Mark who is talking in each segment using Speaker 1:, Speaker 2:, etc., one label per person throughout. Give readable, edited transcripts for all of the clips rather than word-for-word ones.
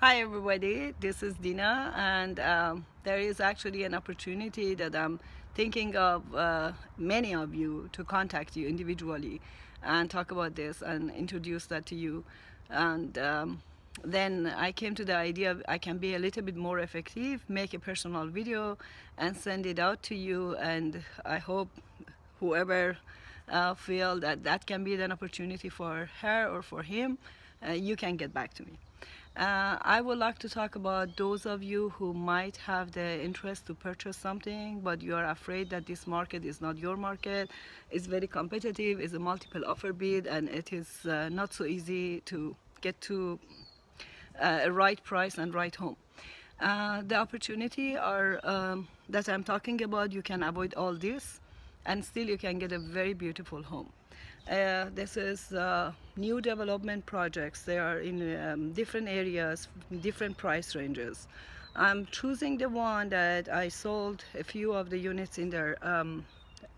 Speaker 1: Hi everybody, this is Dina, and there is actually an opportunity that I'm thinking of many of you to contact you individually and talk about this and introduce that to you. And then I came to the idea I can be a little bit more effective, make a personal video and send it out to you, and I hope whoever feel that that can be an opportunity for her or for him, you can get back to me. I would like to talk about those of you who might have the interest to purchase something, but you are afraid that this market is not your market. It's very competitive, it's a multiple offer bid, and it is not so easy to get to a right price and right home. The opportunity are that I'm talking about, you can avoid all this and still you can get a very beautiful home. This is new development projects. They are in different areas, different price ranges. I'm choosing the one that I sold a few of the units in there,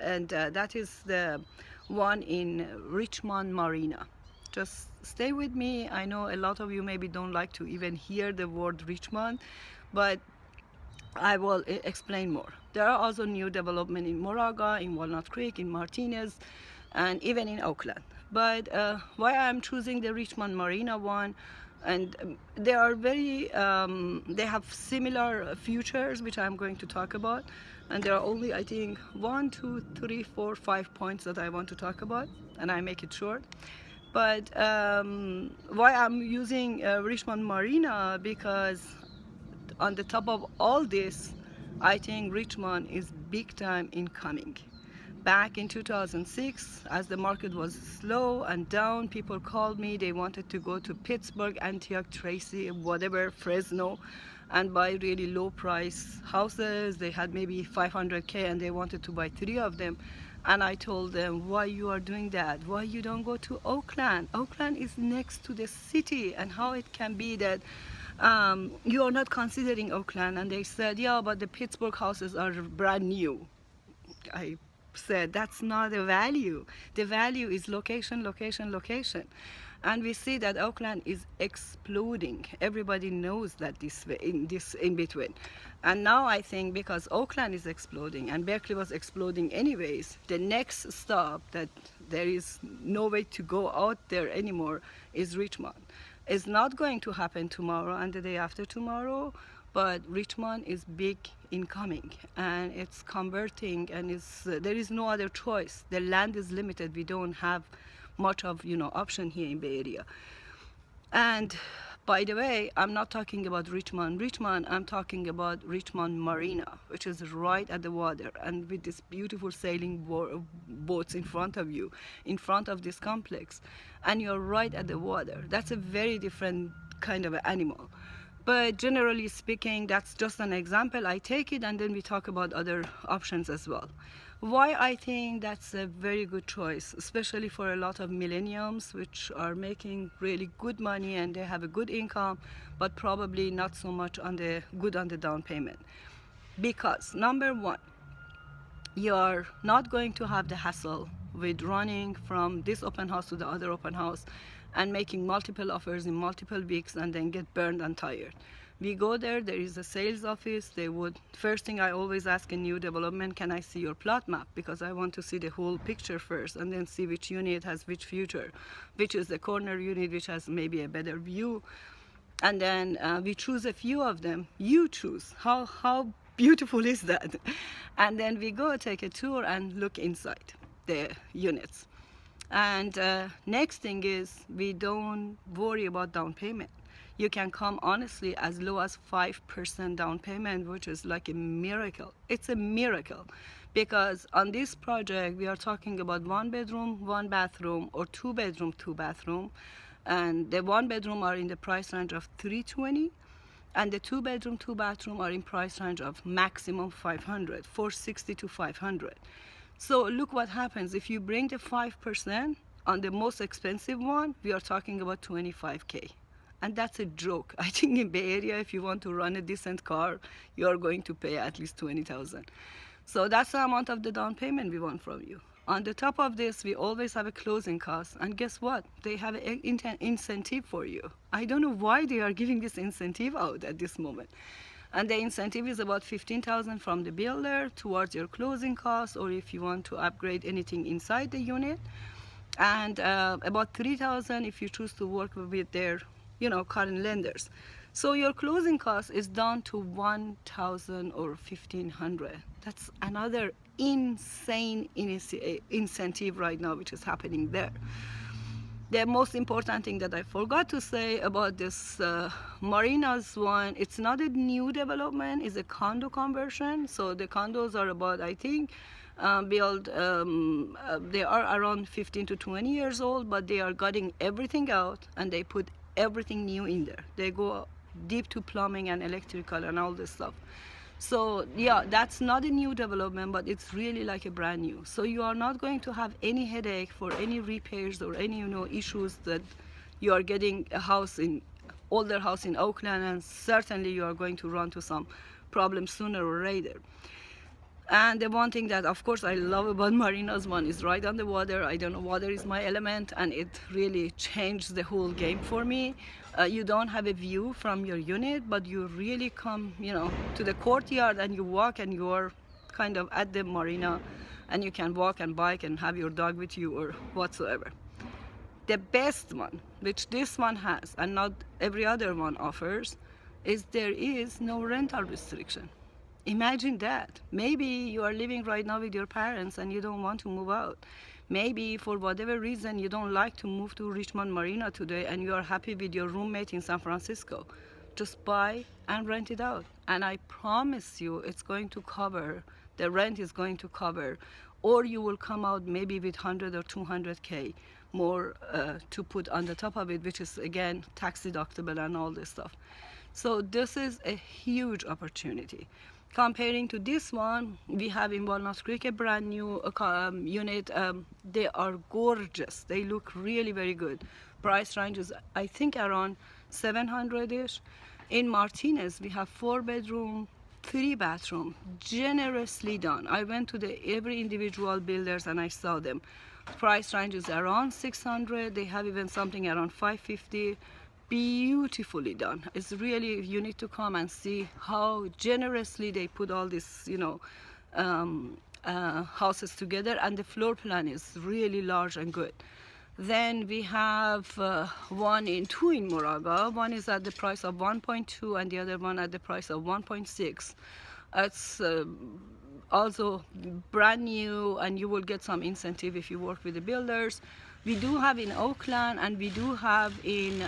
Speaker 1: and that is the one in Richmond Marina. Just stay with me. I know a lot of you maybe don't like to even hear the word Richmond, but I will explain more. There are also new development in Moraga, in Walnut Creek, in Martinez, and even in Oakland. But why I'm choosing the Richmond Marina one, and they are they have similar features, which I'm going to talk about. And there are only, I think, 1, 2, 3, 4, 5 points that I want to talk about, and I make it short. But why I'm using Richmond Marina, because on the top of all this, I think Richmond is big time incoming. Back in 2006, as the market was slow and down, people called me. They wanted to go to Pittsburgh, Antioch, Tracy, whatever, Fresno, and buy really low price houses. They had maybe 500K and they wanted to buy 3 of them. And I told them, why you are doing that? Why you don't go to Oakland? Oakland is next to the city, and how it can be that you are not considering Oakland? And they said, yeah, but the Pittsburgh houses are brand new. I said, that's not the value. The value is location, location, location. And we see that Oakland is exploding. Everybody knows that this in between. And now I think because Oakland is exploding and Berkeley was exploding anyways, the next stop that there is no way to go out there anymore is Richmond. It's not going to happen tomorrow and the day after tomorrow, but Richmond is big incoming and it's converting, and there is no other choice. The land is limited. We don't have much of option here in Bay Area. And by the way, I'm not talking about Richmond, I'm talking about Richmond Marina, which is right at the water, and with this beautiful sailing boats in front of you, in front of this complex, and you're right at the water. That's a very different kind of animal. But generally speaking, that's just an example. I take it and then we talk about other options as well. Why I think that's a very good choice, especially for a lot of millennials which are making really good money and they have a good income, but probably not so much on the down payment. Because number one, you're not going to have the hassle with running from this open house to the other open house and making multiple offers in multiple weeks and then get burned and tired. We go there is a sales office. They would, first thing I always ask in new development, can I see your plot map? Because I want to see the whole picture first and then see which unit has which feature, which is the corner unit which has maybe a better view. And then we choose a few of them. You choose. How beautiful is that? And then we go take a tour and look inside the units. And next thing is, we don't worry about down payment. You can come honestly as low as 5% down payment, which is like a miracle. It's a miracle, because on this project we are talking about 1 bedroom, 1 bathroom, or 2 bedroom, 2 bathroom. And the 1 bedroom are in the price range of 320, and the 2 bedroom, 2 bathroom are in price range of maximum 500, 460 to 500. So look what happens if you bring the 5% on the most expensive one. We are talking about 25K, and that's a joke. I think in Bay Area, if you want to run a decent car, you are going to pay at least 20,000. So that's the amount of the down payment we want from you. On the top of this, we always have a closing cost. And guess what? They have an incentive for you. I don't know why they are giving this incentive out at this moment. And the incentive is about 15,000 from the builder towards your closing costs, or if you want to upgrade anything inside the unit, and about 3,000 if you choose to work with their current lenders. So your closing cost is down to 1,000 or 1,500. That's another insane incentive right now which is happening there. The most important thing that I forgot to say about this marinas one, it's not a new development, it's a condo conversion. So the condos are about, I think, built, they are around 15 to 20 years old, but they are gutting everything out and they put everything new in there. They go deep to plumbing and electrical and all this stuff. So yeah, that's not a new development, but it's really like a brand new. So you are not going to have any headache for any repairs or any issues that you are getting a house in older house in Oakland, and certainly you are going to run to some problems sooner or later. And the one thing that of course I love about marinas one is right on the water. I don't know, water is my element, and it really changed the whole game for me. You don't have a view from your unit, but you really come to the courtyard and you walk and you are kind of at the marina, and you can walk and bike and have your dog with you or whatsoever. The best one, which this one has and not every other one offers, is there is no rental restriction. Imagine that. Maybe you are living right now with your parents and you don't want to move out. Maybe for whatever reason you don't like to move to Richmond Marina today and you are happy with your roommate in San Francisco. Just buy and rent it out. And I promise you it's going to cover, the rent is going to cover, or you will come out maybe with 100 or 200K more to put on the top of it, which is again tax deductible and all this stuff. So this is a huge opportunity. Comparing to this one, we have in Walnut Creek a brand new unit. They are gorgeous. They look really very good. Price range is I think around 700-ish. In Martinez, we have 4-bedroom, 3-bathroom, generously done. I went to every individual builders and I saw them. Price range is around 600. They have even something around 550. Beautifully done. It's really, you need to come and see how generously they put all these houses together, and the floor plan is really large and good. Then we have two in Moraga. One is at the price of 1.2 and the other one at the price of 1.6. It's also brand new, and you will get some incentive if you work with the builders. We do have in Oakland, and we do have in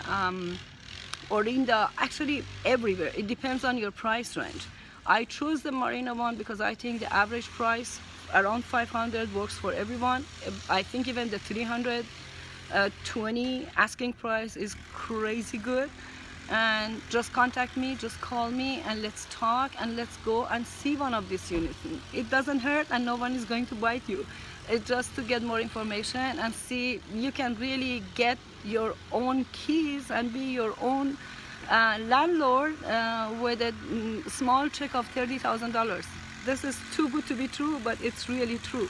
Speaker 1: Orinda, actually everywhere. It depends on your price range. I choose the Marina one because I think the average price around 500 works for everyone. I think even the 320 asking price is crazy good. And just contact me, just call me, and let's talk, and let's go and see one of these units. It doesn't hurt and no one is going to bite you. It's just to get more information and see you can really get your own keys and be your own landlord with a small check of $30,000. This is too good to be true, but it's really true.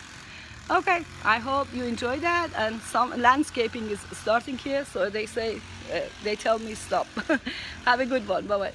Speaker 1: Okay, I hope you enjoy that, and some landscaping is starting here, so they say, they tell me stop. Have a good one, bye-bye.